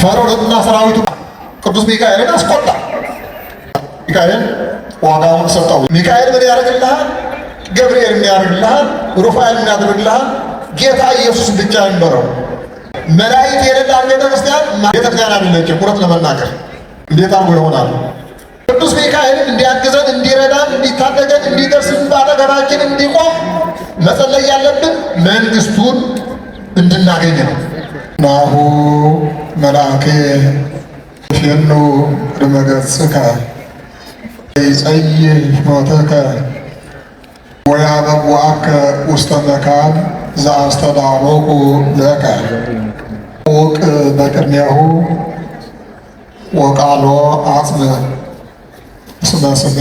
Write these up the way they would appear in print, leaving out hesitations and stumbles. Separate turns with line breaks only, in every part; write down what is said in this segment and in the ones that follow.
ፈርዖንና ሰራዊቱ ቅዱስ ሚካኤልን አስቆጣ። ሚካኤል ዋጋውን ሰጠው። ሚካኤል ምን ያደርግልሃል? ገብርኤል የሚያደርግልሃል፣ ሩፋኤል የሚያደርግልሃል፣ ጌታ ኢየሱስ ብቻ ይኖረው። መላእክት የሌላት ቤተክርስቲያን ቤተክርስቲያን አይደለችም። እውነት ለመናገር እንዴት አድርጎ ይሆናል? ቅዱስ ሚካኤልን እንዲያግዘን፣ እንዲረዳን፣ እንዲታደገን፣ እንዲደርስን፣ ባጠገባችን እንዲቆም መጸለይ ያለብን መንግስቱን እንድናገኝ ነው። ናሁ መልአኬ ፌኑ ቅድመ ገጽከ ይጸይህ ሞተከ ወያበዋከ ውስተ መካን ዘአስተዳሎቁ ለከ ኡቅ በቅድሜሁ ወቃሎ አጽመ እስመ ስሜ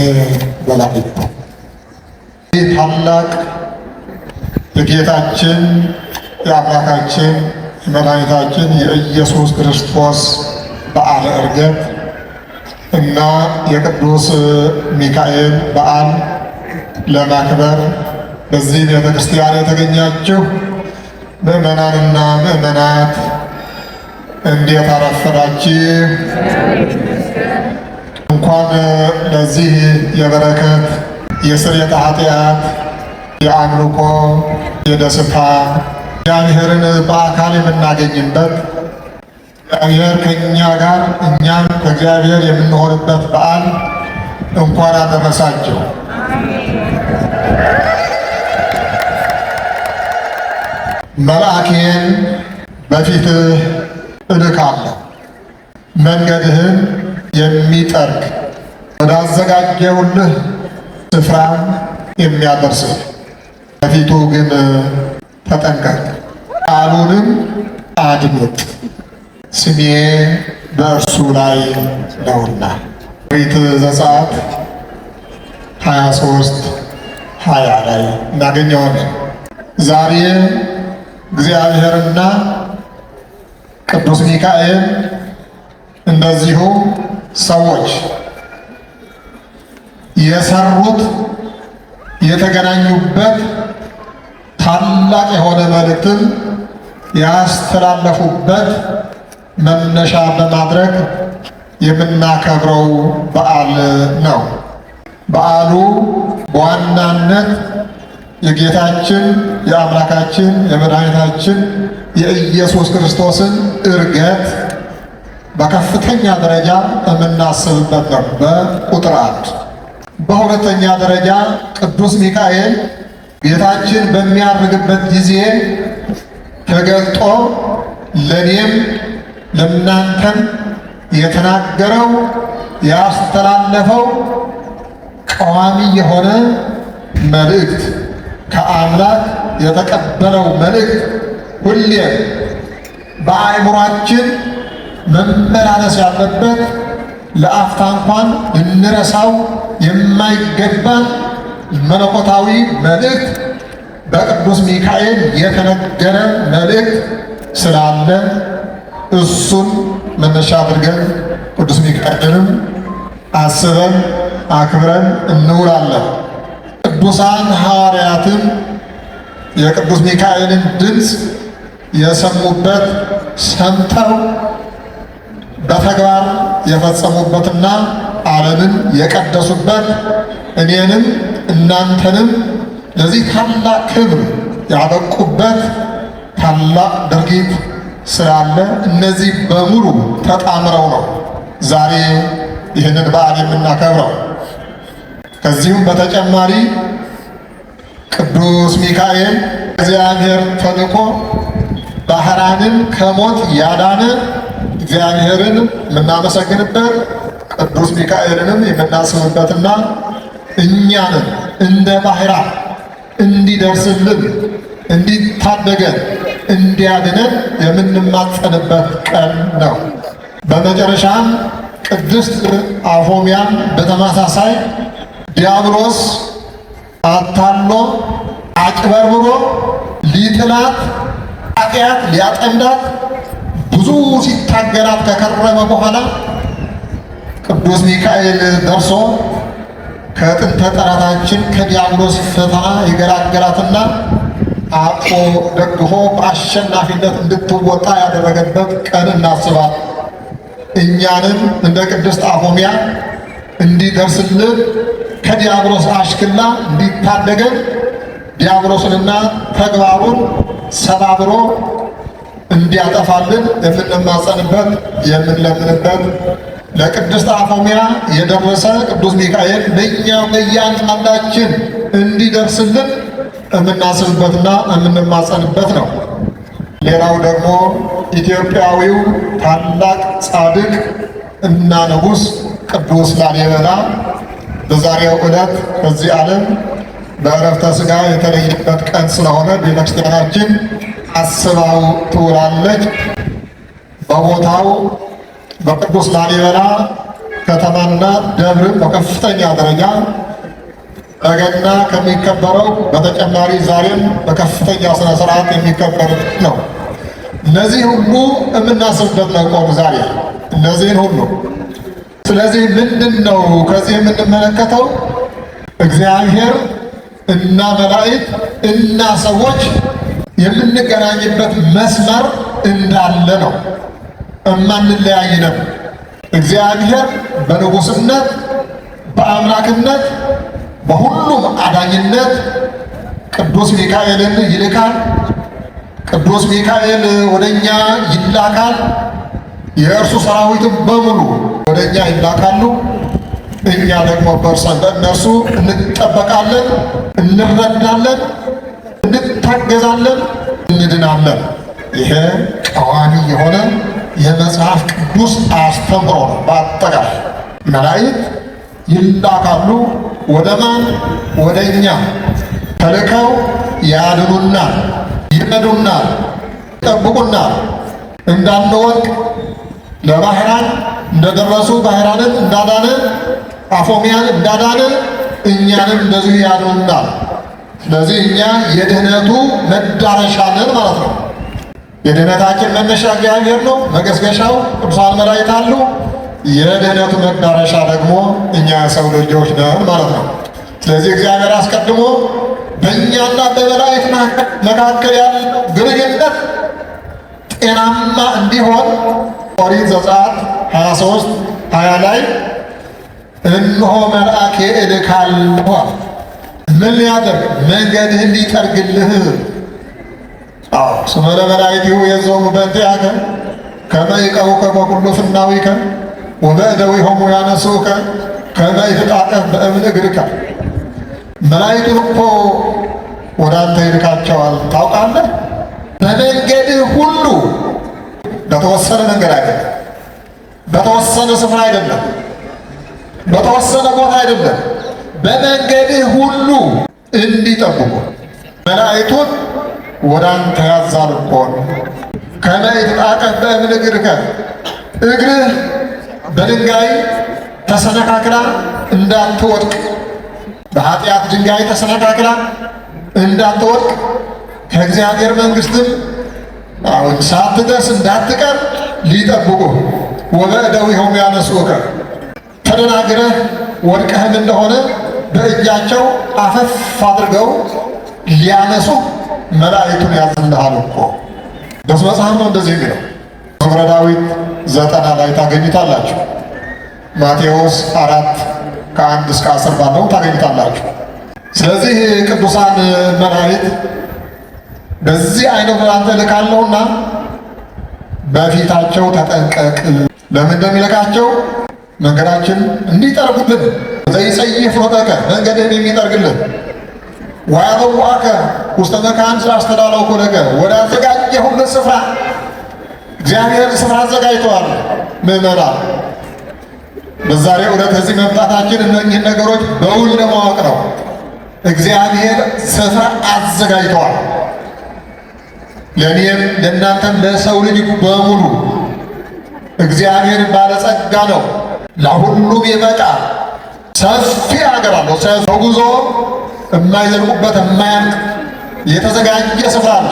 በላዕቱ። ይህ ታላቅ የጌታችን የአምላካችን የመድኃኒታችን የኢየሱስ ክርስቶስ በዓለ ዕርገት እና የቅዱስ ሚካኤል በዓል ለማክበር በዚህ ቤተ ክርስቲያን የተገኛችሁ ምዕመናንና ምዕመናት እንዴት አረፈዳችሁ? እንኳን ለዚህ የበረከት የስርየተ ኃጢአት የአምልኮ የደስታ እግዚአብሔርን በአካል የምናገኝበት እግዚአብሔር ከእኛ ጋር እኛም ከእግዚአብሔር የምንሆንበት በዓል እንኳን አደረሳችሁ። መልአኬን በፊትህ እልካለሁ፣ መንገድህን የሚጠርግ ወዳዘጋጀሁልህ ስፍራ የሚያደርስህ። በፊቱ ግን ተጠንቀቅ፣ ቃሉንም አድምጥ፣ ስሜ በእርሱ ላይ ነውና። ኦሪት ዘጸአት 23:20 ላይ እናገኘዋለን። ዛሬ እግዚአብሔርና ቅዱስ ሚካኤል እንደዚሁ ሰዎች የሰሩት የተገናኙበት ታላቅ የሆነ መልእክትን ያስተላለፉበት መነሻ በማድረግ የምናከብረው በዓል ነው። በዓሉ በዋናነት የጌታችን የአምላካችን የመድኃኒታችን የኢየሱስ ክርስቶስን ዕርገት በከፍተኛ ደረጃ የምናስብበት ነው። በቁጥር 1 በሁለተኛ ደረጃ ቅዱስ ሚካኤል ጌታችን በሚያርግበት ጊዜ ተገልጦ ለእኔም ለእናንተም የተናገረው ያስተላለፈው ቋሚ የሆነ መልእክት ከአምላክ የተቀበለው መልእክት ሁሌም በአእምሯችን መመላለስ ያለበት ለአፍታ እንኳን ልንረሳው የማይገባን መለኮታዊ መልእክት በቅዱስ ሚካኤል የተነገረ መልእክት ስላለ እሱን መነሻ አድርገን ቅዱስ ሚካኤልንም አስበን አክብረን እንውላለን። ቅዱሳን ሐዋርያትም የቅዱስ ሚካኤልን ድምፅ የሰሙበት ሰምተው በተግባር የፈጸሙበትና ዓለምን የቀደሱበት እኔንም እናንተንም ለዚህ ታላቅ ክብር ያበቁበት ታላቅ ድርጊት ስላለ እነዚህ በሙሉ ተጣምረው ነው ዛሬ ይህንን በዓል የምናከብረው። ከዚሁም በተጨማሪ ቅዱስ ሚካኤል እግዚአብሔር ተልኮ ባህራንን ከሞት ያዳነ እግዚአብሔርን የምናመሰግንበት ቅዱስ ሚካኤልንም የምናስብበትና እኛንም እንደ ባህራን እንዲደርስልን እንዲታደገን እንዲያድነን የምንማጸንበት ቀን ነው። በመጨረሻም ቅድስት አፎሚያን በተመሳሳይ ዲያብሎስ አታሎ አጭበርብሮ ሊጥላት ኃጢአት ሊያጠምዳት ብዙ ሲታገላት ከከረመ በኋላ ቅዱስ ሚካኤል ደርሶ ከጥንተ ጠላታችን ከዲያብሎስ ፈተና የገላገላትና አቅፎ ደግፎ በአሸናፊነት እንድትወጣ ያደረገበት ቀን እናስባል። እኛንም እንደ ቅድስት አፎሚያ እንዲደርስልን ከዲያብሎስ አሽክላ እንዲታደገን ዲያብሎስንና ተግባሩን ሰባብሮ እንዲያጠፋልን የምንማጸንበት የምንለምንበት ለቅድስት አፎሚያ የደረሰ ቅዱስ ሚካኤል ለእኛም ለእያንዳንዳችን እንዲደርስልን የምናስብበትና የምንማጸንበት ነው። ሌላው ደግሞ ኢትዮጵያዊው ታላቅ ጻድቅ እና ንጉሥ ቅዱስ ላሊበላ በዛሬው ዕለት በዚህ ዓለም በዕረፍተ ሥጋ የተለየበት ቀን ስለሆነ ቤተክርስቲያናችን አስባው ትውላለች። በቦታው በቅዱስ ላሊበላ ከተማና ደብር በከፍተኛ ደረጃ በገና ከሚከበረው በተጨማሪ ዛሬም በከፍተኛ ስነ ስርዓት የሚከበር ነው። እነዚህ ሁሉ የምናስብበት ነው ቆም ዛሬ እነዚህን ሁሉ። ስለዚህ ምንድን ነው ከዚህ የምንመለከተው? እግዚአብሔር እና መላእክት እና ሰዎች የምንገናኝበት መስመር እንዳለ ነው። እማንለያይ ነው። እግዚአብሔር በንጉሥነት በአምላክነት በሁሉም አዳኝነት ቅዱስ ሚካኤልን ይልካል። ቅዱስ ሚካኤል ወደኛ ይላካል። የእርሱ ሰራዊትም በሙሉ ወደኛ ይላካሉ። እኛ ደግሞ በእነርሱ እንጠበቃለን፣ እንረዳለን፣ እንታገዛለን፣ እንድናለን። ይሄ ቀዋሚ የሆነ የመጽሐፍ ቅዱስ አስተምሮ ነው። በአጠቃላይ መላእክት ይላካሉ። ወደ ማን? ወደ እኛ ተልከው ያድኑናል፣ ይረዱናል፣ ይጠብቁናል። እንዳንወድቅ ለባህራን እንደደረሱ ባህራንን እንዳዳነ አፎሚያን እንዳዳነ እኛንም እንደዚሁ ያድኑናል። ስለዚህ እኛ የድህነቱ መዳረሻ ነን ማለት ነው። የድህነታችን መነሻ እግዚአብሔር ነው። መገስገሻው ቅዱሳን መላእክት አሉ። የድህነቱ መዳረሻ ደግሞ እኛ የሰው ልጆች ነን ማለት ነው። ስለዚህ እግዚአብሔር አስቀድሞ በእኛና በመላእክት መካከል ያለው ግንኙነት ጤናማ እንዲሆን ኦሪት ዘጸአት 23:20 ላይ እነሆ መልአኬ እልካለሁ። ምን ሊያደርግ? መንገድህን ሊጠርግልህ። ስመ ለመላእክቲሁ የዞሙ በእንቲአከ ከመ ይቀውከ በኩሉ ፍናዊከ ወበእደዊሆሙ ያነሱከ ከመ ይትጣቀፍ በእብን እግርከ። መላእክቱን እኮ ወደ አንተ ይልካቸዋል። ታውቃለህ? በመንገድህ ሁሉ በተወሰነ መንገድ አይደለም፣ በተወሰነ ስፍራ አይደለም፣ በተወሰነ ቦታ አይደለም። በመንገድህ ሁሉ እንዲጠብቁ መላእክቱን ወደ አንተ ያዛል እኮ። ከመ ይትጣቀፍ በእብን እግርከ፣ እግርህ በድንጋይ ተሰነካክላ እንዳትወድቅ፣ በኃጢአት ድንጋይ ተሰነካክላ እንዳትወድቅ፣ ከእግዚአብሔር መንግሥትም ሳትደርስ እንዳትቀር ሊጠብቁ። ወበእደዊሆሙ ያነሱከ፣ ተደናግረህ ወድቀህም እንደሆነ በእጃቸው አፈፍ አድርገው ሊያነሱ መላእክቱን ያዝልሃል እኮ። በስመ መጽሐፍ ነው እንደዚህ የሚለው። መዝሙረ ዳዊት 90 ላይ ታገኙታላችሁ። ማቴዎስ 4:1-10 ባለው ታገኙታላችሁ። ስለዚህ ቅዱሳን መላእክት በዚህ አይነት አንተ ልካለሁና በፊታቸው ተጠንቀቅ። ለምን እንደሚልካቸው? መንገዳችን እንዲጠርጉልን። ዘይጸይፍ ሮጠከ፣ መንገድህን የሚጠርግልን። ወያበውአከ ውስተ መካን ዘአስተዳለውኩ ለከ፣ ወደ አዘጋጀሁልህ ስፍራ። እግዚአብሔር ስፍራ አዘጋጅተዋል። ምዕመናን በዛሬው ዕለት እዚህ መምጣታችን እነኚህን ነገሮች በውል ለማወቅ ነው። እግዚአብሔር ስፍራ አዘጋጅተዋል። ለእኔም ለእናንተም ለሰው ልጅ በሙሉ እግዚአብሔር ባለጸጋ ነው። ለሁሉም የበቃ ሰፊ ሀገር አለው። ተጉዞ የማይዘልቁበት የማያልቅ የተዘጋጀ ስፍራ አለ።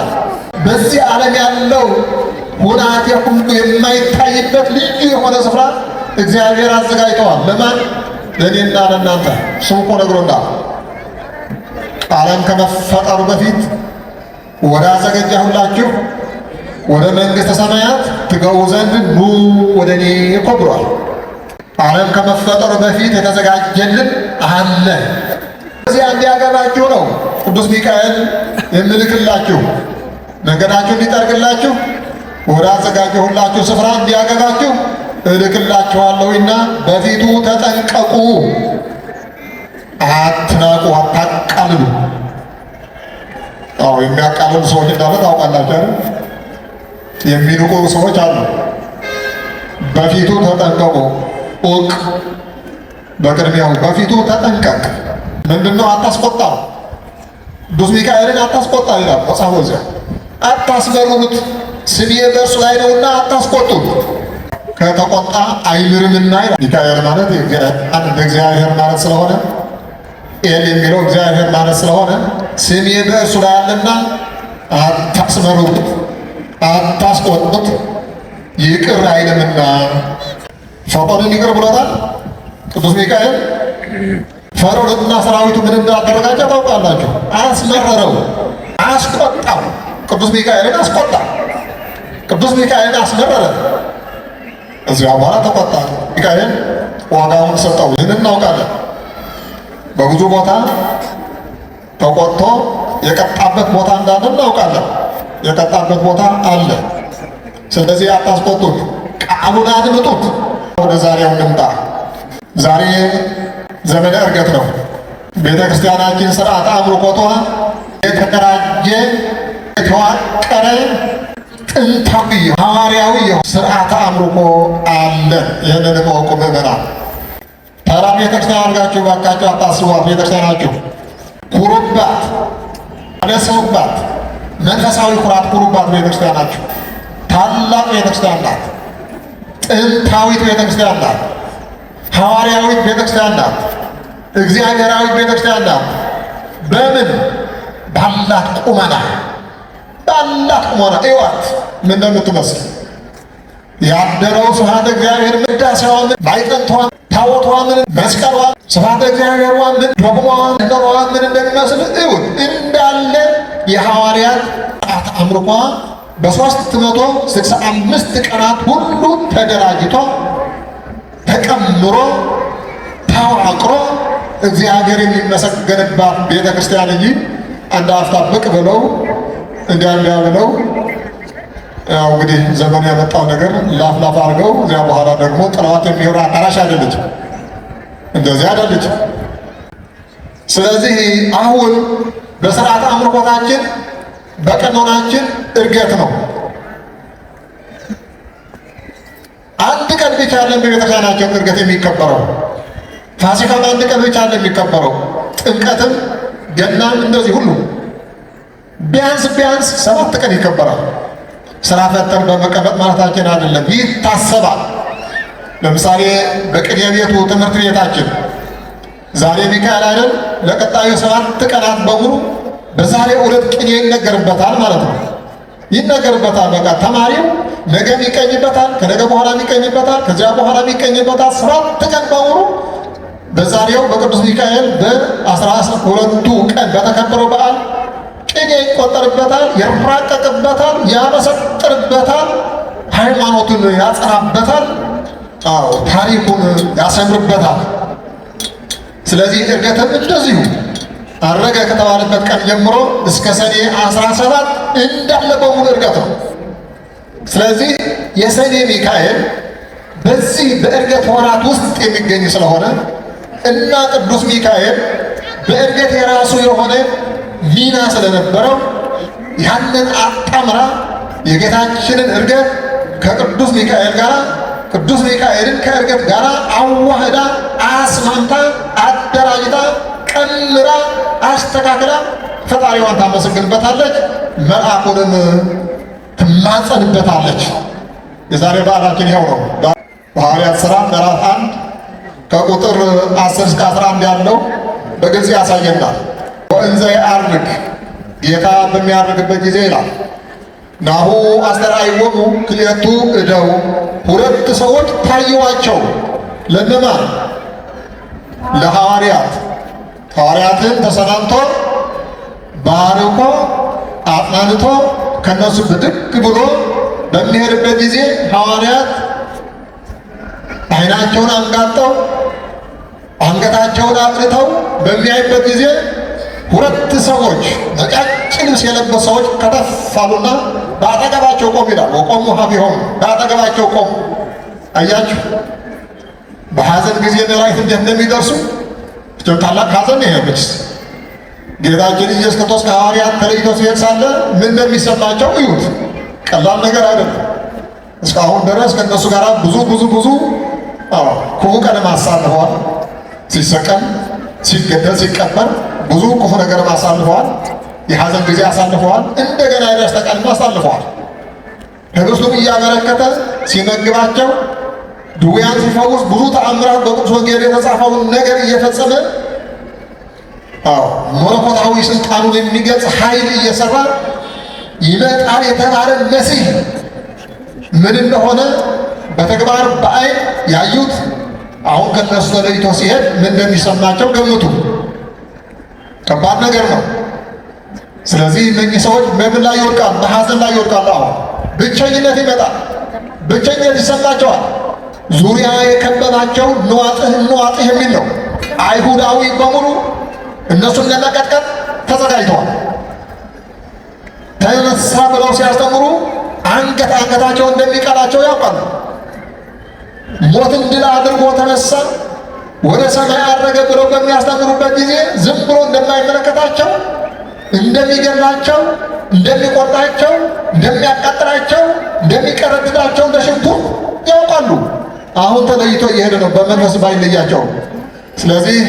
በዚህ ዓለም ያለው ሁናቴ ሁሉ የማይታይበት ልዩ የሆነ ስፍራ እግዚአብሔር አዘጋጅተዋል። ለማን? ለእኔና ለእናንተ። እሱ እኮ ነግሮናል። ዓለም ከመፈጠሩ በፊት ወደ አዘጋጀሁላችሁ ወደ መንግሥተ ሰማያት ትገቡ ዘንድ ኑ ወደ እኔ እኮ ብሏል። ዓለም ከመፈጠሩ በፊት የተዘጋጀልን አለ። እዚያ እንዲያገባችሁ ነው ቅዱስ ሚካኤል የምልክላችሁ፣ መንገዳችሁ እንዲጠርግላችሁ ወደ አዘጋጀሁላችሁ ስፍራ እንዲያገባችሁ እልክላችኋለሁና በፊቱ ተጠንቀቁ፣ አትናቁ፣ አታቃልሉ። የሚያቃልሉ ሰዎች እንዳለ ታውቃላችሁ አይደል? የሚንቁ ሰዎች አሉ። በፊቱ ተጠንቀቁ፣ ኡቅ በቅድሚያው በፊቱ ተጠንቀቅ። ምንድነው? አታስቆጣው። ቅዱስ ሚካኤልን አታስቆጣ ይላል መጽሐፉ። እዚያ አታስበሩት፣ ስሜ በእርሱ ላይ ነውና አታስቆጡት። ከተቆጣ አይምርምና ይላል። ሚካኤል ማለት እግዚአብሔር ማለት ስለሆነ ኤል የሚለው እግዚአብሔር ማለት ስለሆነ ስሜ በእርሱ ላይ አለና አታስመሩት፣ አታስቆጡት፣ ይቅር አይልምና። ፈርዖንን ይቅር ብሎታል ቅዱስ ሚካኤል። ፈርዖንና ሰራዊቱ ምን እንዳደረጋቸው ታውቃላችሁ? አስመረረው፣ አስቆጣው። ቅዱስ ሚካኤልን አስቆጣ፣ ቅዱስ ሚካኤልን አስመረረ። እዚያ በኋላ ተቆጣ። ሚካኤል ዋጋውን ሰጠው። ይህን እናውቃለን። በብዙ ቦታ ተቆጥቶ የቀጣበት ቦታ እንዳለ እናውቃለን። የቀጣበት ቦታ አለ። ስለዚህ አታስቆጡት፣ ቃሉን አድምጡት። ወደ ዛሬው እንምጣ። ዛሬ ዘመነ ዕርገት ነው። ቤተ ክርስቲያናችን ስርዓተ አምልኮቷ የተደራጀ የተዋቀረ ጥንታዊ ሐዋርያዊ ስርዓተ አምልኮ አለ። ይህንን እወቁ ምዕመናን። ተራ ቤተክርስቲያን አድርጋችሁ ባካችሁ አታስቧት። ቤተክርስቲያናችሁ ኩሩባት፣ አነሰውባት፣ መንፈሳዊ ኩራት ኩሩባት። ቤተክርስቲያናችሁ ታላቅ ቤተክርስቲያን ናት። ጥንታዊት ቤተክርስቲያን ናት። ሐዋርያዊት ቤተክርስቲያን ናት። እግዚአብሔራዊት ቤተክርስቲያን ናት። በምን ባላት ቁመና ባላት ቁመና እዋት ምን እንደምትመስል ያደረው ስብሐተ እግዚአብሔር ቅዳሴዋ ምን ማዕጠንቷ ታቦቷ ምን መስቀሏ ስብሐተ እግዚአብሔርዋ ምን ዶግማዋ እንደሯ ምን እንደሚመስል እውት እንዳለ የሐዋርያት ጣት አምልኮ በ365 ቀናት ሁሉ ተደራጅቶ ተቀምሮ ተዋቅሮ እግዚአብሔር የሚመሰገንባት ቤተ ክርስቲያን እንጂ አንድ አፍታ ብቅ ብለው እንዲያ ብለው ያው እንግዲህ ዘመኑ ያመጣው ነገር ላፍ አድርገው እዚያ በኋላ ደግሞ ጥላት የሚሆን አዳራሽ አይደለች፣ እንደዚህ አይደለች። ስለዚህ አሁን በስርዓተ አምልኮታችን በቀኖናችን ዕርገት ነው። አንድ ቀን ብቻ ያለን በቤተክርስቲያናችን ዕርገት የሚከበረው። ፋሲካም አንድ ቀን ብቻ ያለን የሚከበረው። ጥምቀትም ገናም እንደዚህ ሁሉ ቢያንስ 7 ቀን ይከበራል። ስራ ፈተን በመቀመጥ ማለታችን አይደለም፣ ይታሰባል። ለምሳሌ በቅኔ ቤቱ ትምህርት ቤታችን ዛሬ ሚካኤል አይደል? ለቀጣዩ 7 ቀናት በሙሉ በዛሬ ዕለት ቅኔ ይነገርበታል ማለት ነው። ይነገርበታል። በቃ ተማሪው ነገ ይቀኝበታል፣ ከነገ በኋላ ይቀኝበታል፣ ከዚያ በኋላ ይቀኝበታል። 7 ቀን በሙሉ በዛሬው በቅዱስ ሚካኤል በ12ቱ ቀን በተከበረው በዓል ቅኔ ይቆጠርበታል፣ ይራቀቅበታል፣ ያመሰጥርበታል፣ ሃይማኖቱን ያጸናበታል፣ ታሪኩን ያሰምርበታል። ስለዚህ ዕርገትም እንደዚሁ አረገ ከተባለበት ቀን ጀምሮ እስከ ሰኔ 17 እንዳለ በሙሉ ዕርገት ነው። ስለዚህ የሰኔ ሚካኤል በዚህ በዕርገት ወራት ውስጥ የሚገኝ ስለሆነ እና ቅዱስ ሚካኤል በዕርገት የራሱ የሆነ ሚና ስለነበረው ያንን አጣምራ የጌታችንን ዕርገት ከቅዱስ ሚካኤል ጋር ቅዱስ ሚካኤልን ከዕርገት ጋር አዋህዳ አስማምታ አደራጅታ ቀምራ አስተካክላ ፈጣሪዋን ታመሰግንበታለች፣ መልአኩንም ትማጸንበታለች። የዛሬ በዓላችን ይኸው ነው። በሐዋርያት ሥራ ምዕራፍ 1 ከቁጥር 10 እስከ 11 ያለው በግልጽ ያሳየናል። ወእንዘ ያዕርግ ጌታ በሚያርግበት ጊዜ ይላል ናሁ አስተርአይዎሙ ክልኤቱ እደው 2 ሰዎች ታየዋቸው። ለነማን? ለሐዋርያት። ሐዋርያትን ተሰናብቶ ባርኮ አጽናንቶ ከነሱ ብድግ ብሎ በሚሄድበት ጊዜ ሐዋርያት ዓይናቸውን አንጋጠው አንገታቸውን አቅንተው በሚያይበት ጊዜ ሁለት ሰዎች ነጫጭ ልብስ የለበሱ ሰዎች ከተፋሉና በአጠገባቸው ቆሙ ይላል። ወቆሙ ሀቢሆሙ በአጠገባቸው ቆሙ። አያችሁ በሐዘን ጊዜ መላእክት እንዴት እንደሚደርሱ ታላቅ ሐዘን ይሄ ብቻ። ጌታችን ኢየሱስ ክርስቶስ ከሐዋርያት ተለይቶ ሲሄድ ሳለ ምን እንደሚሰማቸው እዩት። ቀላል ነገር አይደለም። እስካሁን ድረስ ከእነሱ ጋር ብዙ ክፉ ቀንም አሳልፈዋል። ሲሰቀል፣ ሲገደል፣ ሲቀበር ብዙ ክፉ ነገር አሳልፈዋል። የሐዘን ጊዜ አሳልፈዋል። እንደገና የደስታ ቀንም አሳልፈዋል። ህብስቱን እያበረከተ ሲመግባቸው፣ ድውያን ሲፈውስ፣ ብዙ ተአምራት በቅዱስ ወንጌል የተጻፈውን ነገር እየፈጸመ መለኮታዊ ስልጣኑን የሚገልጽ ኃይል እየሰራ ይመጣል የተባለ መሲህ ምን እንደሆነ በተግባር በዓይን ያዩት አሁን ከነሱ ተለይቶ ሲሄድ ምን እንደሚሰማቸው ገምቱ። ከባድ ነገር ነው። ስለዚህ እነኚህ ሰዎች በምን ላይ ይወድቃሉ? በሐዘን ላይ ይወድቃሉ። አሁን ብቸኝነት ይመጣል። ብቸኝነት ይሰማቸዋል። ዙሪያ የከበባቸው እንዋጥህ የሚል ነው። አይሁዳዊ በሙሉ እነሱን ለመቀጥቀጥ ተዘጋጅተዋል። ተነሳ ብለው ሲያስተምሩ አንገታቸው እንደሚቀላቸው ያውቃሉ። ሞትን ድል አድርጎ ተነሳ፣ ወደ ሰማይ አረገ ብለው በሚያስተምሩበት ጊዜ ዝም ብሎ እንደማይመለከታቸው፣ እንደሚገላቸው፣ እንደሚቆርጣቸው፣ እንደሚያቃጥላቸው፣ እንደሚቀረድዳቸው እንደ ሽንኩርት ያውቃሉ። አሁን ተለይቶ እየሄደ ነው በመንፈስ ባይለያቸው። ስለዚህ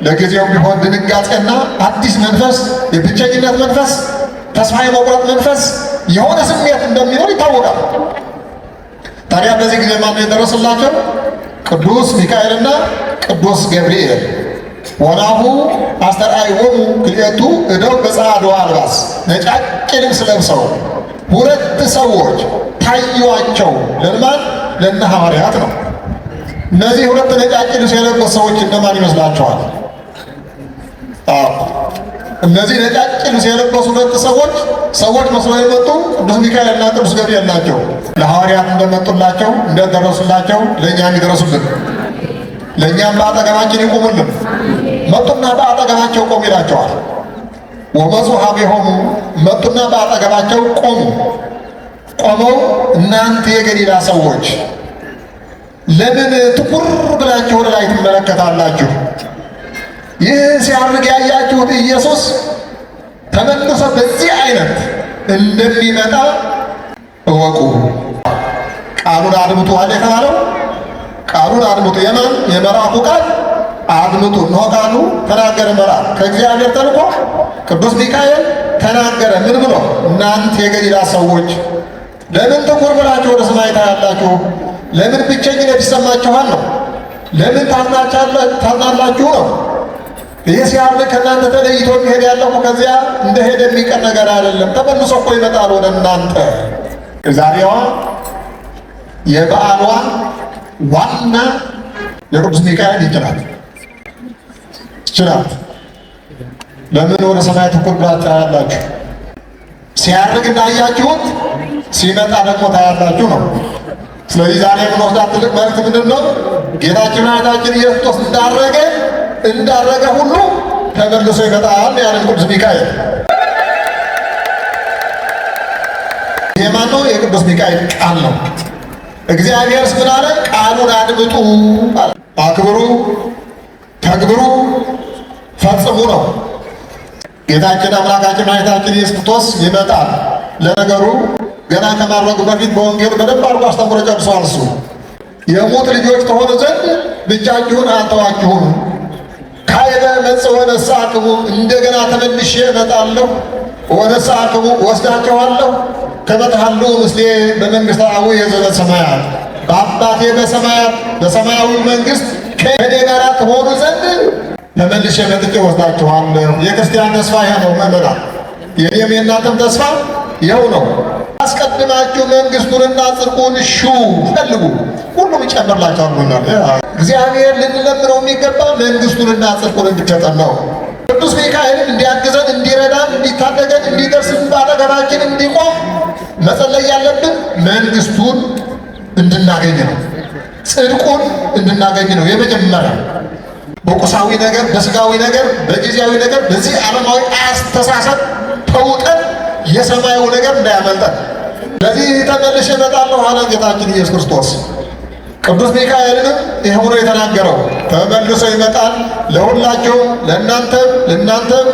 ለጊዜው ቢሆን ድንጋጤና አዲስ መንፈስ፣ የብቸኝነት መንፈስ፣ ተስፋ የመቁረጥ መንፈስ፣ የሆነ ስሜት እንደሚኖር ይታወቃል። ታዲያ በዚህ ጊዜ ማነው የደረሰላቸው? ቅዱስ ሚካኤልና ቅዱስ ገብርኤል። ወናሁ አስተርአይዎሙ ክልኤቱ እደው በጸዓዱ አልባስ፣ ነጫጭ ልብስ ለብሰው ሁለት ሰዎች ታዩዋቸው። ለማን? ለእነ ሐዋርያት ነው። እነዚህ ሁለት ነጫጭ ልብስ የለበሱ ሰዎች እነማን ይመስላችኋል? እነዚህ ነጫጭ ልብስ የለበሱ ሁለት ሰዎች መስለው የመጡ ቅዱስ ሚካኤልና ቅዱስ ገብርኤል ናቸው። ለሐዋርያት እንደመጡላቸው እንደደረሱላቸው ለእኛም ይደረሱልን፣ ለእኛም በአጠገባችን ይቆሙልን። መጡና በአጠገባቸው ቆሙ ይላቸዋል። ወመፁ ኀቤሆሙ መጡና በአጠገባቸው ቆሙ። ቆመው እናንተ የገሊላ ሰዎች ለምን ትኩር ብላችሁ ወደ ላይ ትመለከታላችሁ? ይህ ሲያርግ ያያችሁት ኢየሱስ ተመልሶ በዚህ አይነት እንደሚመጣ እወቁ። ቃሉን አድምጡ አለ የተባለው። ቃሉን አድምጡ። የማን? የመልአኩ ቃል አድምጡ። እነሆ ቃሉ ተናገረ። መልአክ ከእግዚአብሔር ተልኮ ቅዱስ ሚካኤል ተናገረ። ምን ብሎ? እናንተ የገሊላ ሰዎች ለምን ትኩር ብላችሁ ወደ ሰማይ ታያላችሁ? ለምን ብቸኝነት ይሰማችኋል ነው? ለምን ታዝናላችሁ ነው? ይህ ሲያርግ ከእናንተ ተለይቶ የሚሄድ ያለው ከዚያ እንደሄደ የሚቀር ነገር አይደለም። ተመልሶ እኮ ይመጣል ወደ እናንተ። ዛሬዋ የበዓሏ ዋና የቅዱስ ሚካኤል ይችላል። ለምን ወደ ሰማይ ትኩር ብላችሁ ታያላችሁ? ሲያርግ እንዳያችሁት ሲመጣ ደግሞ ታያላችሁ ነው። ስለዚህ ዛሬ የምንወስዳት ትልቅ መልእክት ምንድን ነው? ጌታችን መድኃኒታችን ኢየሱስ ክርስቶስ እንዳረገ ሁሉ ተመልሶ ይመጣል ያለን ቅዱስ ሚካኤል። ይህ ማን ነው? የቅዱስ ሚካኤል ቃል ነው። እግዚአብሔርስ ምን አለ? ቃሉን አድምጡ፣ አክብሩ፣ ተግብሩ፣ ፈጽሙ ነው። ጌታችን አምላካችን መድኃኒታችን ኢየሱስ ክርስቶስ ይመጣል። ለነገሩ ገና ከማድረጉ በፊት በወንጌል በደንብ አድርጎ አስተምሮ ጨርሷል። እሱ የሙት ልጆች ተሆኑ ዘንድ ብቻችሁን አልተዋችሁም፣ ካይበ መጽእ ወነሣእክሙ እንደገና ተመልሼ እመጣለሁ፣ ወነሣእክሙ ወስዳችኋለሁ፣ ከመ ትሐልዉ ምስሌ በመንግሥተ አቡየ ዘበሰማያት በአባቴ በሰማያት በሰማያዊ መንግሥት ከእኔ ጋር ትሆኑ ዘንድ ተመልሼ መጥቼ ወስዳችኋለሁ። የክርስቲያን ተስፋ ይሄ ነው ምእመናን። የእኔም የእናንተም ተስፋ ይኸው ነው። አስቀድማችሁ መንግሥቱንና ጽድቁን ሹ ፈልጉ፣ ሁሉም ይጨመርላችኋል ብሎናል። እግዚአብሔር ልንለምነው የሚገባ መንግሥቱንና ጽድቁን እንዲሰጠን ነው። ቅዱስ ሚካኤልን እንዲያግዘን፣ እንዲረዳን፣ እንዲታደገን፣ እንዲደርስን፣ በአጠገባችን እንዲቆም መጸለይ ያለብን መንግስቱን እንድናገኝ ነው። ጽድቁን እንድናገኝ ነው። የመጀመሪያ በቁሳዊ ነገር፣ በስጋዊ ነገር፣ በጊዜያዊ ነገር፣ በዚህ ዓለማዊ አስተሳሰብ ተውጠን የሰማዩ ነገር እንዳያመልጠን። ለዚህ ተመልሼ እመጣለሁ አለ ጌታችን ኢየሱስ ክርስቶስ። ቅዱስ ሚካኤልንም ይኸው ነው የተናገረው። ተመልሶ ይመጣል ለሁላችሁ፣ ለእናንተም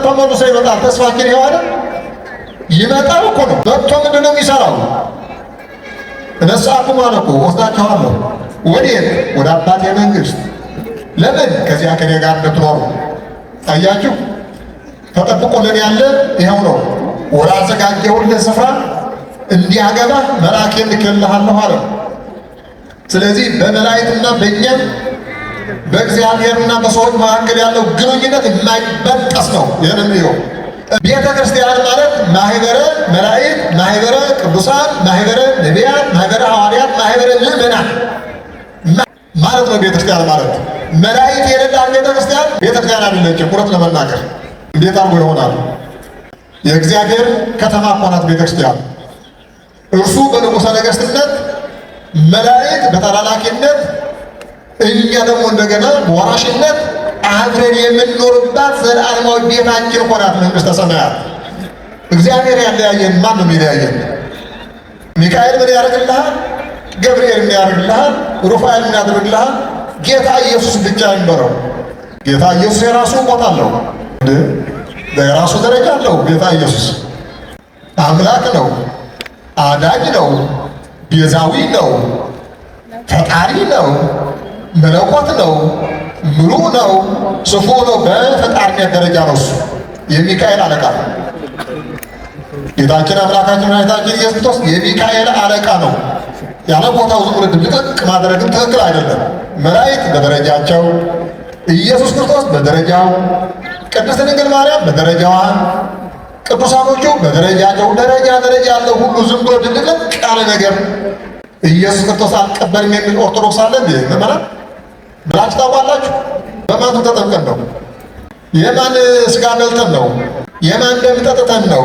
ተመልሶ ይመጣል። ተስፋችን ይኸው አይደል? ይመጣል እኮ ነው። መጥቶ ምንድን ነው የሚሰራው? እነሳኩም አለ እኮ ወስዳችኋለሁ። ወዴት? ወደ አባቴ መንግስት። ለምን? ከዚያ ከኔ ጋር እንድትኖሩ። አያችሁ፣ ተጠብቆልን ያለ ይኸው ነው። ወዳዘጋጀሁልህ ስፍራ እንዲያገባ መልአኬን ልኬልሃለሁ አለ። ስለዚህ በመላእክትና በእኛም በእግዚአብሔርና በሰዎች መካከል ያለው ግንኙነት የማይበጠስ ነው። ይህንን ይኸው ቤተ ክርስቲያን ማለት ማህበረ መላእክት፣ ማህበረ ቅዱሳን፣ ማህበረ ነቢያት፣ ማህበረ ሐዋርያት፣ ማህበረ ምዕመናን ማለት ነው። ቤተ ክርስቲያን ማለት መላእክት የሌላት ቤተ ክርስቲያን አይደለችም። እውነት ለመናገር እንዴት አድርጎ ይሆናል? የእግዚአብሔር ከተማ እኮ ናት ቤተ ክርስቲያን። እርሱ በንጉሠ ነገሥትነት፣ መላእክት በተላላኪነት፣ እኛ ደግሞ እንደገና በወራሽነት አብረን የምንኖርባት ዘላለማዊ ቤታችን ሆናት መንግሥተ ሰማያት። እግዚአብሔር ያለያየን ማን ነው የሚለያየን? ሚካኤል ምን ያደርግልሃል? ገብርኤል ምን ያደርግልሃል? ሩፋኤል ምን ያደርግልሃል? ጌታ ኢየሱስ ብቻ ይንበረው። ጌታ ኢየሱስ የራሱ ቦታ አለው፣ የራሱ ደረጃ አለው። ጌታ ኢየሱስ አምላክ ነው፣ አዳኝ ነው፣ ቤዛዊ ነው፣ ፈጣሪ ነው፣ መለኮት ነው፣ ምሉ ነው፣ ጽፉ ነው። በፈጣሪነት ደረጃ ነው እሱ የሚካኤል አለቃ ነው። ጌታችን አምላካችን መድኃኒታችን ኢየሱስ ክርስቶስ የሚካኤል አለቃ ነው። ያለ ቦታው ዝም ብሎ ድብልቅልቅ ማድረግም ትክክል አይደለም። መላእክት በደረጃቸው፣ ኢየሱስ ክርስቶስ በደረጃው፣ ቅድስት ድንግል ማርያም በደረጃዋ፣ ቅዱሳኖቹ በደረጃቸው። ደረጃ ያለው ሁሉ ዝም ብሎ ድብልቅልቅ ያለ ነገር ኢየሱስ ክርስቶስ አልቀበልም የሚል ኦርቶዶክስ አለ እንዴ? ምዕመናን ብላችሁ ታውቃላችሁ? በማን ተጠምቀን ነው? የማን ስጋ በልተን ነው? የማን ደም ጠጥተን ነው?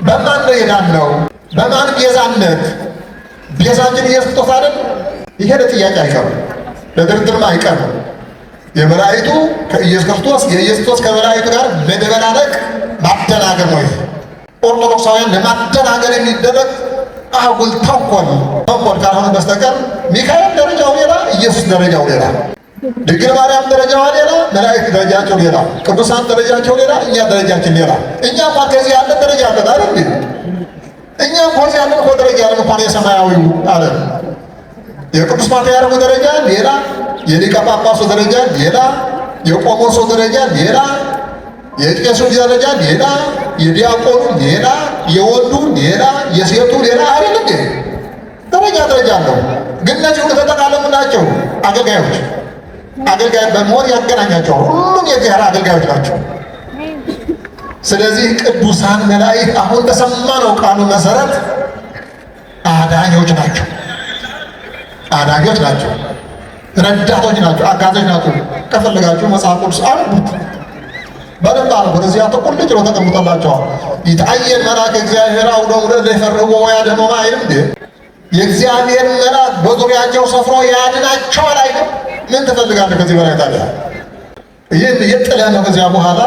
በማን ነው የዳነው? በማን ቤዛነት? ቤዛችን ኢየሱስ ክርስቶስ አይደል? ይሄ ለጥያቄ አይቀርም፣ ለድርድርም አይቀርም። የመላእክቱ ከኢየሱስ ክርስቶስ፣ የኢየሱስ ክርስቶስ ከመላእክቱ ጋር መደበላለቅ ማደናገር ነው። ይሄ ኦርቶዶክሳውያን ለማደናገር የሚደረግ አጉል ተንኮል ካልሆነ በስተቀር ሚካኤል ደረጃው ሌላ፣ ኢየሱስ ደረጃው ሌላ፣ ድንግል ማርያም ደረጃዋ ሌላ፣ መላእክት ደረጃቸው ሌላ፣ ቅዱሳን ደረጃቸው ሌላ፣ እኛ ደረጃችን ሌላ። እኛ እንኳን ከዚህ ያለ ደረጃ አለን አይደል? እኛ ከዚህ ያለ እኮ ደረጃ አለን እንኳን የሰማያዊው አለን። የቅዱስ ፓትርያርኩ ደረጃ ሌላ፣ የሊቀ ጳጳሱ ደረጃ ሌላ፣ የቆሞሱ ደረጃ ሌላ፣ የቄሱ ደረጃ ሌላ፣ የዲያቆኑ ሌላ፣ የወንዱ ሌላ፣ የሴቱ ሌላ አይደል እንዴ? ደረጃ አለው። ግን እነዚህ ሁሉ ተጠቃለሙ ናቸው አገልጋዮች። አገልጋይ በመሆን ያገናኛቸው ሁሉም የእግዚአብሔር አገልጋዮች ናቸው። ስለዚህ ቅዱሳን መላእክት አሁን በሰማነው ቃሉ መሰረት አዳኞች ናቸው፣ ረዳቶች ናቸው፣ አጋዞች ናቸው። ከፈለጋችሁ መጽሐፍ ቅዱስ አንቡት፣ በደንብ አንቡት። እዚያ ተቆልጭ ነው ተቀምጦላቸዋል። ይታየን መልአከ እግዚአብሔር አውደ ምሕረት ለይፈርህዎ ወያድኅኖሙ አይልም እንዴ? የእግዚአብሔር መልአክ በዙሪያቸው ሰፍሮ ያድናቸዋል አይልም? ምን ትፈልጋለህ ከዚህ በላይ ታዲያ? ይህን የጥለህ ነው ከዚያ በኋላ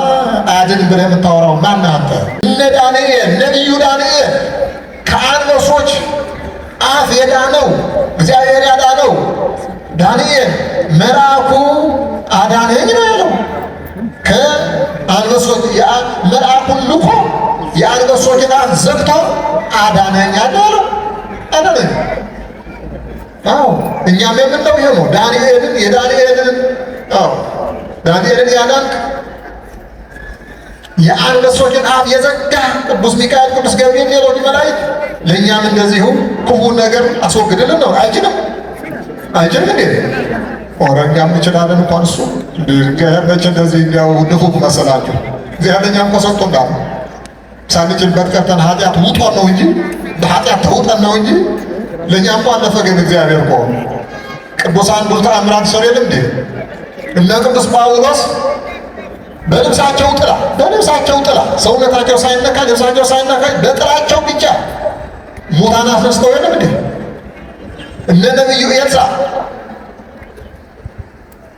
አያድን ብለህ የምታወራው ማነህ አንተ? እነ ዳንኤል፣ ነቢዩ ዳንኤል ከአንበሶች አፍ የዳነው እግዚአብሔር ያዳነው ዳንኤል መልአኩ አዳነኝ ነው ያለው። ከአንበሶች መልአኩን ልኮ የአንበሶችን አፍ ዘግቶ አዳነኝ ያለው አዳነኝ። አዎ እኛም የምንለው ይሄ ነው። ዳንኤልን ያዳንክ የአንበሶችን አፍ የዘጋ ቅዱስ ሚካኤል፣ ቅዱስ ገብርኤል፣ ሌሎች መላእክት ለእኛም እንደዚሁ ክፉን ነገር አስወግድልን ነው። አይችልም እንዴ? እኛም እንችላለን። እንኳን እሱ መቼ እንደዚህ እንዲያው ንፉግ መሰላችሁ? እግዚአብሔር ለእኛም ከሰጡ እንዳሉ ሳንችልበት ቀርተን ኃጢአት ውጦን ነው እንጂ በኃጢአት ተውጠን ነው እንጂ ለእኛ እንኳን አለፈገን እግዚአብሔር እኮ ቅዱሳን ብዙ ተአምራት ሰሩ የለም እንዴ? እነ ቅዱስ ጳውሎስ በልብሳቸው ጥላ ሰውነታቸው ሳይነካ ልብሳቸው ሳይነካ በጥላቸው ብቻ ሙታን አስነስተው የለም እንዴ? እነ ነቢዩ ኤልሳዕ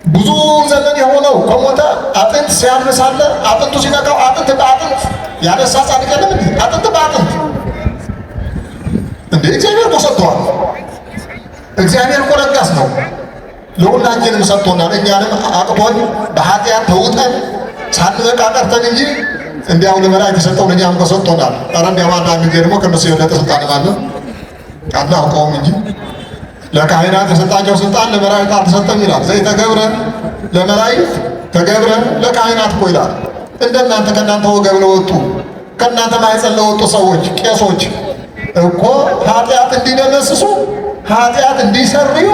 ብዙ ዘመን የሆነው ከሞተ አጥንት ሲያነሳለ አጥንቱ ሲነካው አጥንት በአጥንት ያነሳ ጻድቅ የለም እንዴ? አጥንት በአጥንት እንዴ! እግዚአብሔር እኮ ሰጥቷል። እግዚአብሔር እኮ ለጋስ ነው። ለሁላችንም ሰጥቶናል። እኛንም አቅቶን በኃጢአት ተውጠን ሳንበቃ ቀርተን እንጂ እንዲያው ለመላእክት የሰጠውን እኛም እኮ ሰጥቶናል። ኧረ እንዲያው አንዳንድ ጊዜ ደግሞ ከእነሱ የበለጠ ስልጣን አለ አናውቀውም እንጂ ለካህናት የሰጣቸው ስልጣን ለመላእክት አልተሰጠም ይላል። ዘይተገብረ ለመላእክት ተገብረ ለካህናት እኮ ይላል። እንደናንተ ከእናንተ ወገብ ለወጡ ከእናንተ ማኅፀን ለወጡ ሰዎች ቄሶች እኮ ኃጢአት እንዲደመስሱ ኃጢአት እንዲሰርዩ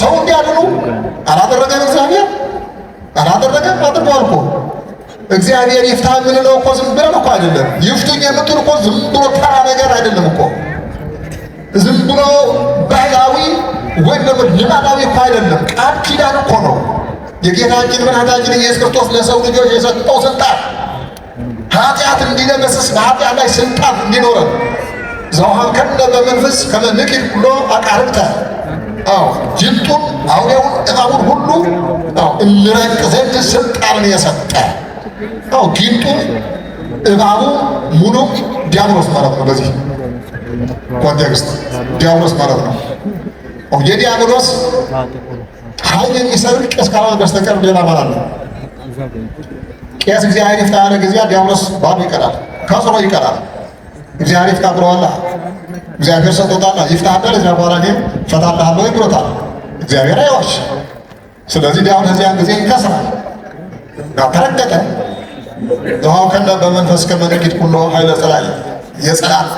ሰው እንዲያድኑ አላደረገም። እግዚአብሔር አላደረገም። አድርጓል እኮ እግዚአብሔር ይፍታ የምንለው እኮ ዝም ብለን እኮ አይደለም። ይፍቱኝ የምትሉ እኮ ዝም ብሎ ተራ ነገር አይደለም እኮ ዝም ብሎ ባህላዊ ወይም ደግሞ ልማዳዊ እኮ አይደለም። ቃል ኪዳን እኮ ነው። የጌታችን መድኃኒታችን ኢየሱስ ክርስቶስ ለሰው ልጆች የሰጠው ስልጣን ኃጢአት እንዲደመስስ በኃጢአት ላይ ስልጣን እንዲኖረን ዘውሃን ከነ በመንፈስ ከመንክር ብሎ አቃርብተ ጅንጡን አውሬውን እባቡን ሁሉ እንረቅ ዘንድ ስልጣንን የሰጠ ጊንጡን እባቡ ሙሉ ዲያብሎስ ማለት ነው። በዚህ ኮንቴክስት ዲያብሎስ ማለት ነው። የዲያብሎስ ኃይል የሚሰርቅ ቄስ ካልሆነ በስተቀር ሌላ ማለት ነው። ቄስ እግዚአብሔር ይፍታ ያለ ጊዜ ዲያብሎስ ባዶ ይቀራል፣ ከስሮ ይቀራል። እግዚአብሔር ይፍታ ብለዋላ። እግዚአብሔር ሰጥቶታል። ይፍታ አለ ለዚያ በኋላ እኔ ፈታልሃለሁ ብሎታል። እግዚአብሔር አይዋሽ። ስለዚህ ዲያብሎስ እዚያን ጊዜ ይከስራል። ተረገጠ። ዘውሃው ከነ በመንፈስ ከመነኪት ሁሉ ኃይለ ጸላይ የጸላት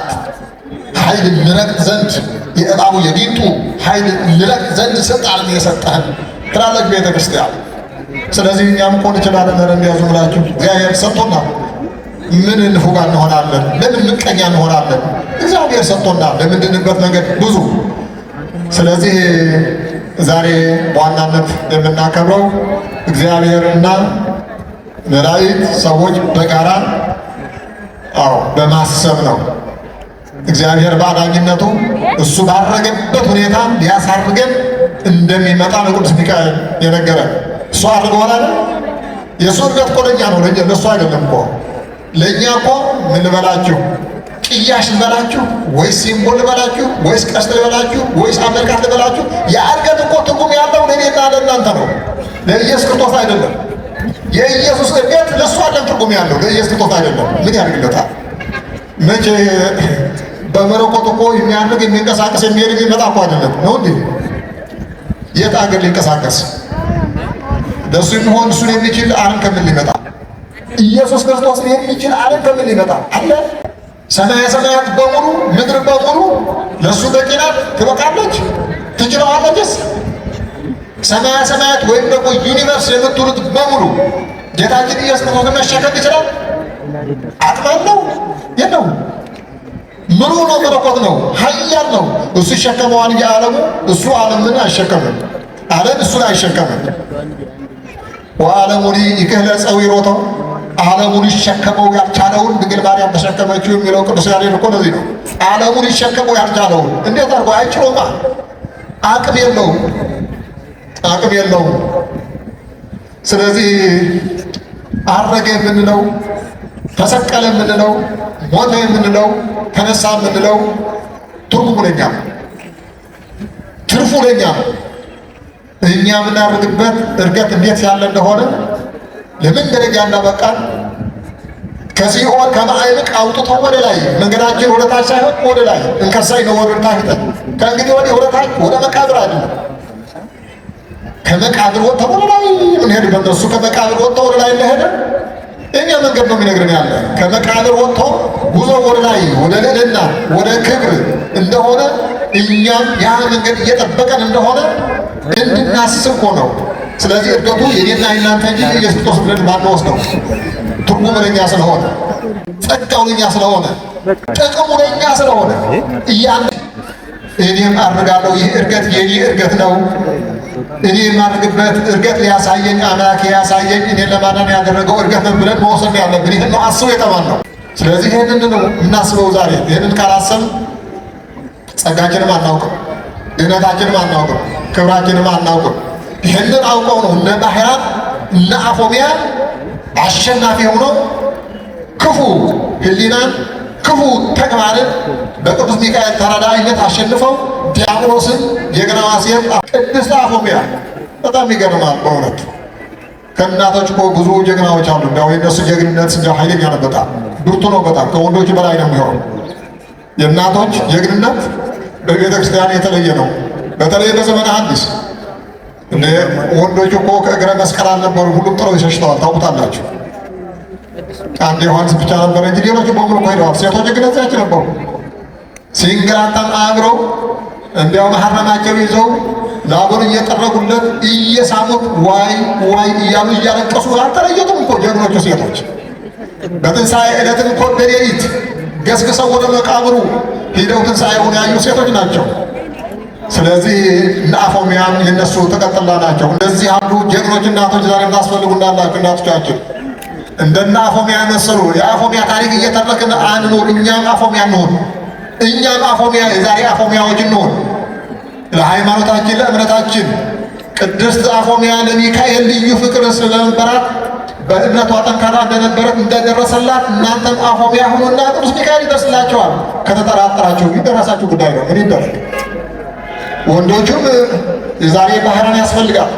ኃይል እንረቅ ዘንድ የእባቡ የጊንጡ ኃይል እንረቅ ዘንድ ስልጣን የሰጠህን ትላለች ቤተ ክርስቲያን። ስለዚህ እኛም እኮ እንችላለን። እንደያዙ ብላችሁ እግዚአብሔር ሰጥቶናል። ምን እንፉጋ እንሆናለን? ለምን ምቀኛ እንሆናለን? እግዚአብሔር ሰጥቶናል። ለምንድንበት መንገድ ብዙ። ስለዚህ ዛሬ በዋናነት የምናከብረው እግዚአብሔርና መላእክት ሰዎች በጋራ በማሰብ ነው። እግዚአብሔር በአዳኝነቱ እሱ ባረገበት ሁኔታ ሊያሳርገን እንደሚመጣ ነው ቅዱስ ሚካኤል የነገረን። እሱ አድርገዋል አይደል? የእሱ እርገት እኮ ለእኛ ነው፣ ለእሱ አይደለም እኮ። ለእኛ እኮ ምን ልበላችሁ፣ ቅያሽ ልበላችሁ ወይስ ሲምቦል ልበላችሁ ወይስ ቀስት ልበላችሁ ወይስ አመልካት ልበላችሁ፣ የእርገት እኮ ትርጉም ያለው ለእኔና ለእናንተ ነው፣ ለኢየሱስ ክርስቶስ አይደለም። የኢየሱስ እርገት ለእሱ አለም ትርጉም ያለው፣ ለኢየሱስ ክርስቶስ አይደለም። ምን ያደርግለታል? መቼ በመለኮት እኮ የሚያድርግ የሚንቀሳቀስ የሚሄድ የሚመጣ እኮ አይደለም ነው እንዴ? የት አገር ሊንቀሳቀስ ለእሱ የሚሆን እሱን የሚችል ዓለም ከምን ሊመጣ? ኢየሱስ ክርስቶስን የሚችል ዓለም ከምን ሊመጣ አለ? ሰማየ ሰማያት በሙሉ ምድር በሙሉ ለእሱ በቂ ናት? ትበቃለች? ትችለዋለችስ? ሰማየ ሰማያት ወይም ደግሞ ዩኒቨርስ የምትሉት በሙሉ ጌታችን ኢየሱስ ክርስቶስን መሸከም ይችላል? አቅም አለው? የለውም። ምኑ ነው? መለኮት ነው፣ ኃያል ነው። እሱ ይሸከመዋል እንጂ ዓለሙ እሱ ዓለምን አይሸከምም። ዓለም እሱን አይሸከምም። ወዓለሙኒ ይክህለ ጸዊሮቶ ዓለሙን ሊሸከመው ያልቻለውን ድንግል ማርያም ተሸከመችው የሚለው ቅዱስ ያሬድ እኮ ለዚህ ነው። ዓለሙን ሊሸከመው ያልቻለውን እንዴት አድርጎ አይችለውማ። አቅም የለውም፣ አቅም የለውም። ስለዚህ አረገ የምንለው ተሰቀለ የምንለው ሞተ የምንለው ተነሳ የምንለው ትርጉሙ ለኛ ነው፣ ትርፉ ለኛ ነው። እኛ የምናደርግበት እርገት እንዴት ያለ እንደሆነ ለምን ደረጃ እንዳበቃን ከሲኦል ከማዕበቅ አውጥቶ ወደ ላይ መንገዳችን ወደ ታች ሳይሆን ወደ ላይ እንከሳይ ነው ወደ ታች ሄደ። ከእንግዲህ ወዲህ ወደ ታች ወደ መቃብር አይደለም፣ ከመቃብር ወጥቶ ወደ ላይ የምንሄድበት እሱ ከመቃብር ወጥቶ ወደ ላይ እንደሄደ እኛ መንገድ ነው የሚነግረን ያለ። ከመቃብር ወጥቶ ጉዞ ወደ ላይ ወደ ልዕልና ወደ ክብር እንደሆነ እኛም ያ መንገድ እየጠበቀን እንደሆነ እንድናስብ ሆነው። ስለዚህ እርገቱ የኔና የናንተ እንጂ ኢየሱስ ክርስቶስ ብለን ማንወስደው ትርጉሙ ለእኛ ስለሆነ፣ ጸጋው ለእኛ ስለሆነ፣ ጥቅሙ ለእኛ ስለሆነ እኔም አድርጋለሁ። ይህ እርገት የኔ እርገት ነው። እኔ የማድርግበት እርገት ሊያሳየኝ አምላክ ያሳየኝ እኔን ለማዳን ያደረገው እርገት ነው ብለን መወሰን ያለብን። ይህን ነው አስቡ የተባልነው። ስለዚህ ይህንን ነው የምናስበው ዛሬ። ይህንን ካላሰብ ጸጋችንም አናውቅም፣ ድህነታችንም አናውቅም፣ ክብራችንም አናውቅም። ይህንን አውቀው ነው እነ ባህራን እነ አፎሚያ አሸናፊ ሆነው ክፉ ሕሊናን ክፉ ተግባርን በቅዱስ ሚካኤል ተራዳኢነት አሸንፈው ዲያብሎስን ጀግናዋ ሴት ቅድስት አፎሚያ በጣም ይገርማል በእውነት። ከእናቶች እኮ ብዙ ጀግናዎች አሉ። እንዲያው የእነሱ ጀግንነት እንዲያው ኃይለኛ ነው፣ በጣም ብርቱ ነው፣ በጣም ከወንዶች በላይ ነው የሚሆነው። የእናቶች ጀግንነት በቤተ ክርስቲያን የተለየ ነው። በተለይ በዘመነ ሐዲስ ወንዶች እኮ ከእግረ መስቀል አልነበሩ፣ ሁሉም ጥለው ይሸሽተዋል። ታውቁታላችሁ። አንድ ዮሐንስ ብቻ ነበረ እንጂ ሌሎቹ በሙሉ ሄደዋል። ሴቶች ግን እዚያች ነበሩ። ሲንገላታም አብረው እንዲያው መሐረማቸው ይዘው ላቡን እየጠረጉለት እየሳሙት ዋይ ዋይ እያሉ እያለቀሱ አልተለየቱም እኮ ጀግኖቹ ሴቶች። በትንሣኤ ዕለትም እኮ በሌሊት ገስግሰው ወደ መቃብሩ ሂደው ትንሣኤውን ያዩ ሴቶች ናቸው። ስለዚህ እነ አፎሚያም የነሱ ተቀጥላ ናቸው። እንደዚህ ያሉ ጀግኖች እናቶች ዛሬ ታስፈልጉናላችሁ። እናቶቻችን እንደነ አፎሚያ መሰሉ የአፎሚያ ታሪክ እየተረክን አንኑር። እኛም አፎሚያ እንሆን፣ እኛም አፎሚያ የዛሬ አፎሚያዎች እንሆን። ለሃይማኖታችን ለእምነታችን ቅድስት አፎሚያ ለሚካኤል ልዩ ፍቅር ስለነበራት በእምነቷ ጠንካራ እንደነበረት እንደደረሰላት እናንተም አፎሚያ ሁኑና ቅዱስ ሚካኤል ይደርስላቸዋል። ከተጠራጠራችሁ የደረሳችሁ ጉዳይ ነው። ምን ይደረግ? ወንዶቹም የዛሬ ባህራን ያስፈልጋል።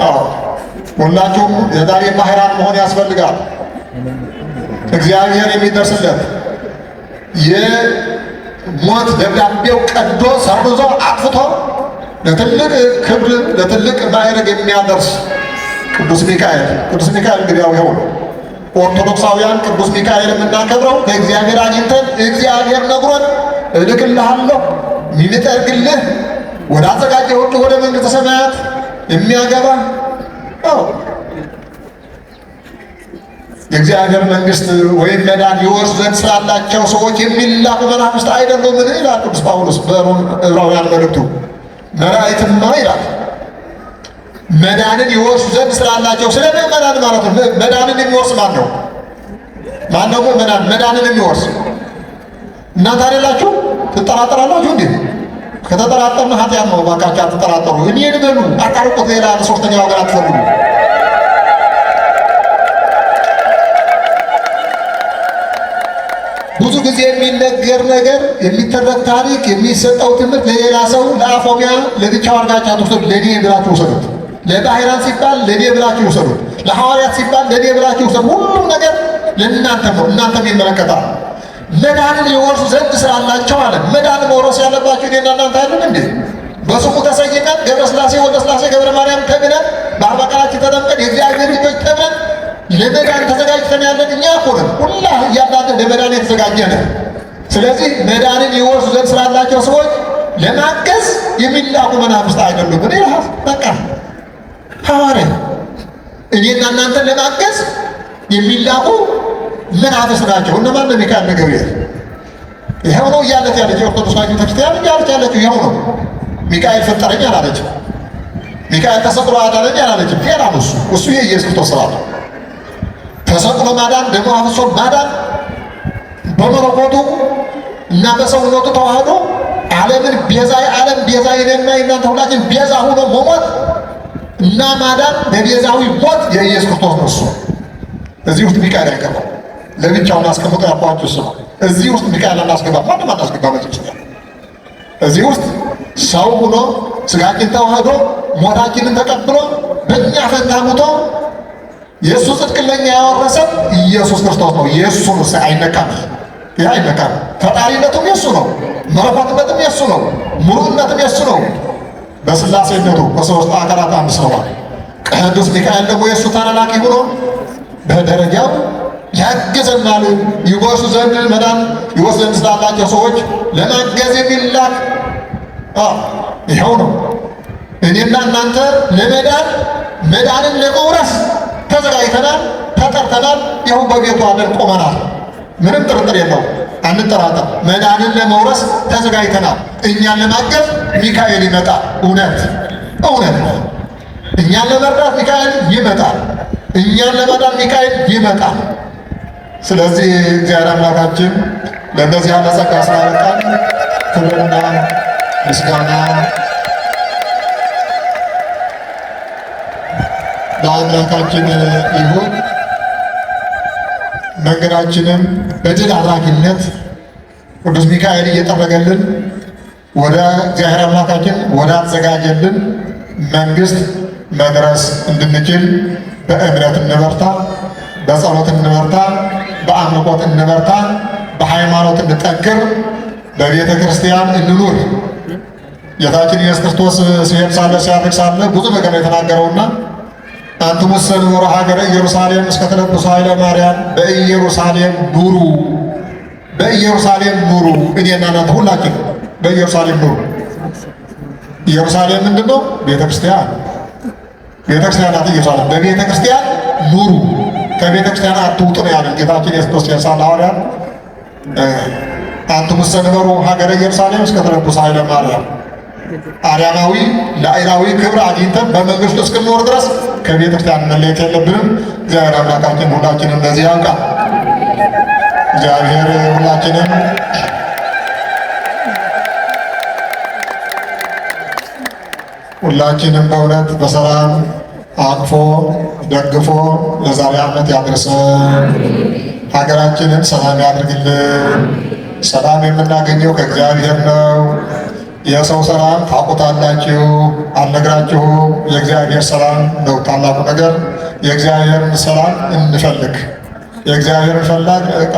አዎ ሁላችሁም የዛሬ ባህራን መሆን ያስፈልጋል። እግዚአብሔር የሚደርስለት የሞት ደብዳቤው ቀዶ ሰርዞ አጥፍቶ ለትልቅ ክብር ለትልቅ ማዕረግ የሚያደርስ ቅዱስ ሚካኤል። ቅዱስ ሚካኤል እንግዲህ ያው ይኸው ነው። ኦርቶዶክሳውያን ቅዱስ ሚካኤል የምናከብረው ከእግዚአብሔር አግኝተን እግዚአብሔር ነግሮን እልክልሃለሁ የሚጠርግልህ ወደ አዘጋጀሁልህ ወደ መንግሥተ ሰማያት የሚያገባ የእግዚአብሔር መንግሥት ወይም መዳን ይወርሱ ዘንድ ስላላቸው ሰዎች የሚላኩ መናፍስት አይደሉምን ይላል ቅዱስ ጳውሎስ በዕብራውያን መልእክቱ። መላእክትማ ይላል መዳንን ይወርሱ ዘንድ ስላላቸው። ስለ መዳን ማለት ነው። መዳንን የሚወርስ ማን ነው? ማን ነው መዳንን የሚወርስ? እናንተ አይደላችሁ? ትጠራጠራላችሁ እንዴ? ከተጠራጠርን ኃጢአት ነው። ባካችሁ አትጠራጠሩ። እኔን በሉ አታርቁት። ሌላ ሶስተኛ ወገን አትፈልጉ። ብዙ ጊዜ የሚነገር ነገር የሚተረክ ታሪክ የሚሰጠው ትምህርት ለሌላ ሰው ለአፎሚያ ለብቻው አድርጋችሁ አትውሰዱት። ለእኔ ብላችሁ ውሰዱት። ለባህራን ሲባል ለእኔ ብላችሁ ውሰዱት። ለሐዋርያት ሲባል ለእኔ ብላችሁ ውሰዱት። ሁሉም ነገር ለእናንተም ነው። እናንተም ይመለከታል። መዳንን የወርሱ ዘንድ ስላላቸው አለ። መዳን መውረስ ያለባችሁ እኔና እናንተ አይደል እንዴ? በስሙ ተሰይመን ገብረ ሥላሴ ወልደ ሥላሴ ገብረ ማርያም ተብለን በአርባ ቀናችን ተጠምቀን የእግዚአብሔር ልጆች ተብለን ለመዳን ተዘጋጅተን ያለን እኛ እኮ ነን። ሁላ እያንዳንዱ ለመዳን የተዘጋጀ ነን። ስለዚህ መዳንን የወርሱ ዘንድ ስላላቸው ሰዎች ለማገዝ የሚላኩ መናፍስት አይደሉም። እኔ በቃ ሐዋርያ እኔና እናንተን ለማገዝ የሚላኩ መናፍስት ናቸው። እነማን ነው? ሚካኤል እና ገብርኤል። ይኸው ነው እያለት ያለች የኦርቶዶክስ ቤተክርስቲያን እያለች ያለችው ይኸው ነው። ሚካኤል ፈጠረኝ አላለችም። ሚካኤል ተሰቅሎ አዳነኝ አላለችም። ሌላ ነው እሱ የኢየሱስ ክርስቶስ ስራ ነው። ተሰቅሎ ማዳን፣ ደሙ አፍሶ ማዳን፣ በመለኮቱ እና በሰውነቱ ተዋህዶ ዓለምን ቤዛ የዓለም ቤዛ የኔና የእናንተ ሁላችን ቤዛ ሆኖ መሞት እና ማዳን በቤዛዊ ሞት የኢየሱስ ክርስቶስ ነው። እሱ እዚህ ውስጥ ሚካኤል አይገባም። ለብቻውን አስቀምጦ ያቋችሁ እሱ ነው። እዚህ ውስጥ ሚካኤል አናስገባ፣ ማንም አናስገባ። በጭብጭብ እዚህ ውስጥ ሰው ሆኖ ስጋችን ተዋህዶ ሞታችንን ተቀብሎ በእኛ ፈንታ ሞቶ የእሱ ጽድቅ ለኛ ያወረሰን ኢየሱስ ክርስቶስ ነው። የእሱ ነው። አይነካም። ይህ አይነካም። ፈጣሪነቱም የእሱ ነው። መለኮትነትም የእሱ ነው። ሙሉነትም የእሱ ነው። በሥላሴነቱ በሦስት አካላት አንድ ስለሆነ ቅዱስ ሚካኤል ደግሞ የእሱ ተላላኪ ሆኖ በደረጃው ያግዘናል። ይወርሱ ዘንድ መዳን ይወርሱ ዘንድ ስላላቸው ሰዎች ለማገዝ የሚላክ ይኸው ነው። እኔና እናንተ ለመዳን መዳንን ለመውረስ ተዘጋጅተናል፣ ተጠርተናል። ይኸው በቤቱ አለን ቆመናል። ምንም ጥርጥር የለው፣ አንጠራጠር። መዳንን ለመውረስ ተዘጋጅተናል። እኛን ለማገዝ ሚካኤል ይመጣል። እውነት ነው። እኛን ለመርዳት ሚካኤል ይመጣል። እኛን ለመዳን ሚካኤል ይመጣል። ስለዚህ እግዚአብሔር አምላካችን ለእነዚህ ያለ ጸጋ ስላበቃን ክብርና ምስጋና ለአምላካችን ይሁን። መንገዳችንን በድል አድራጊነት ቅዱስ ሚካኤል እየጠረገልን ወደ እግዚአብሔር አምላካችን ወደ አዘጋጀልን መንግሥት መድረስ እንድንችል በእምነት እንበርታ፣ በጸሎት እንበርታ፣ በአምልኮት እንበርታ፣ በሃይማኖት እንጠንክር፣ በቤተ ክርስቲያን እንኑር። ጌታችን ኢየሱስ ክርስቶስ ሲሄድ ሳለ ሲያርግ ሳለ ብዙ ነገር የተናገረውና አንትሙሰ ንዑሩ ሀገረ ኢየሩሳሌም እስከ ትለብሱ ኃይለ ማርያም፣ በኢየሩሳሌም ኑሩ፣ በኢየሩሳሌም ኑሩ። እኔና እናንተ ሁላችን በኢየሩሳሌም ኑሩ። ኢየሩሳሌም ምንድን ነው? ቤተ ክርስቲያን። ቤተ ክርስቲያን ናት ኢየሩሳሌም። በቤተ ክርስቲያን ኑሩ፣ ከቤተ ክርስቲያን አትውጡ ነው ያለን ጌታችን ኢየሱስ ክርስቶስ ሳለ ሐዋርያት አንትሙሰ ንዑሩ ሀገረ ኢየሩሳሌም እስከ ትለብሱ ኃይለ ማርያም። አርያማዊ ላዕላዊ ክብር አግኝተን በመንግስቱ እስክንኖር ድረስ ከቤተ ክርስቲያን መለየት የለብንም። እግዚአብሔር አምላካችን ሁላችንም ለዚህ ያውቃል። እግዚአብሔር ሁላችንም በእውነት በሰላም አቅፎ ደግፎ ለዛሬ ዓመት ያድርሰን። ሀገራችንን ሰላም ያድርግልን። ሰላም የምናገኘው ከእግዚአብሔር ነው። የሰው ሰላም ታውቁታላችሁ፣ አልነግራችሁም። የእግዚአብሔር ሰላም ነው ታላቁ ነገር። የእግዚአብሔርን ሰላም እንፈልግ፣ የእግዚአብሔርን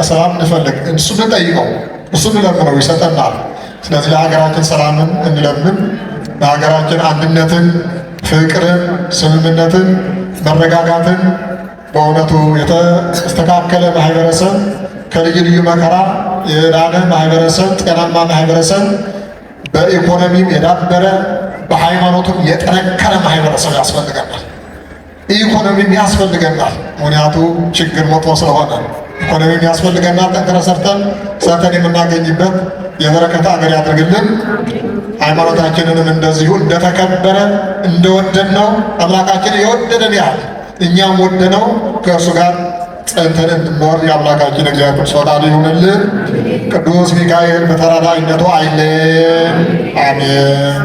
ሰላም እንፈልግ። እሱን እንጠይቀው፣ እሱን እንለምነው፣ ይሰጠናል። ስለዚህ ለሀገራችን ሰላምን እንለምን። ለሀገራችን አንድነትን፣ ፍቅርን፣ ስምምነትን፣ መረጋጋትን በእውነቱ የተስተካከለ ማህበረሰብ ከልዩ ልዩ መከራ የዳነ ማህበረሰብ፣ ጤናማ ማህበረሰብ፣ በኢኮኖሚም የዳበረ በሃይማኖቱም የጠነከረ ማህበረሰብ ያስፈልገናል። ኢኮኖሚም ያስፈልገናል። ምክንያቱ ችግር መጥቶ ስለሆነ ኢኮኖሚም ያስፈልገናል። ጠንክረ ሰርተን የምናገኝበት የበረከት አገር ያድርግልን። ሃይማኖታችንንም እንደዚሁ እንደተከበረ እንደወደድነው አምላካችን የወደደን ያህል እኛም ወደነው ከእርሱ ጋር ጸንተን እንድንኖር የአምላካችን እግዚአብሔር ቅዱስ ፈቃዱ ይሁንልን። ቅዱስ ሚካኤል በተራዳኢነቱ አይለየን። አሜን።